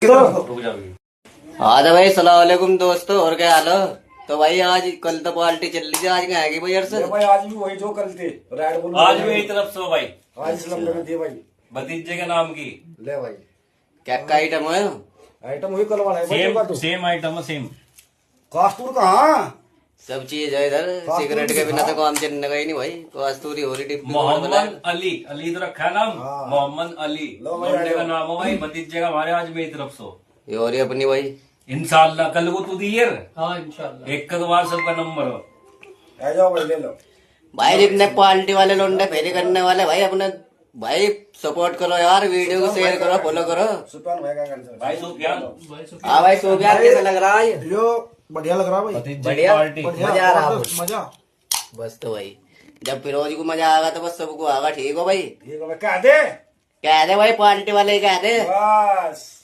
हाँ तो भाई सलाम वालेकुम दोस्तों, और क्या हाल हो? तो भाई आज कल तो पार्टी चल रही थी, आज क्या आएगी भाई? सर भाई आज भी वही जो कल थे रेड बुल आज मेरी तरफ से भाई, आज इस नंबर में दे भाई। भतीजे के नाम की ले भाई क्या का आइटम है? आइटम वही कल वाला है भाई। सेम सेम आइटम है, सेम कास्तूर कहाँ? सब चीज है इधर, सिगरेट के बिना तो काम चलने का ही नहीं भाई। कस्तूरी हो रही डिब्बी मोहम्मद अली। अली तो रखा है नाम, हाँ। मोहम्मद अली लो भाई, लौंडे का नाम है भाई, भतीजे का हमारे आज मेरी तरफ से। ये और ये अपनी भाई इंशाल्लाह कल को तू दियर। हाँ इंशाल्लाह। एक का बार सबका नंबर हो। आ जाओ भाई ले लो। भाई जितने पार्टी वाले लोंडे फेरी करने वाले भाई अपने भाई सपोर्ट करो यार, वीडियो को शेयर करो, फॉलो करो। सुपान भाई क्या कर भाई सुफियान हाँ भाई सोफिया कैसा लग रहा है? जो बढ़िया लग रहा है भाई। भतीजे की बढ़िया पार्टी। मजा आ रहा है मजा बस। तो भाई जब फिरोज को मजा आएगा तो बस सबको आएगा। ठीक हो भाई? ठीक है भाई, क्या दे कह दे भाई, पार्टी वाले कह दे। बस।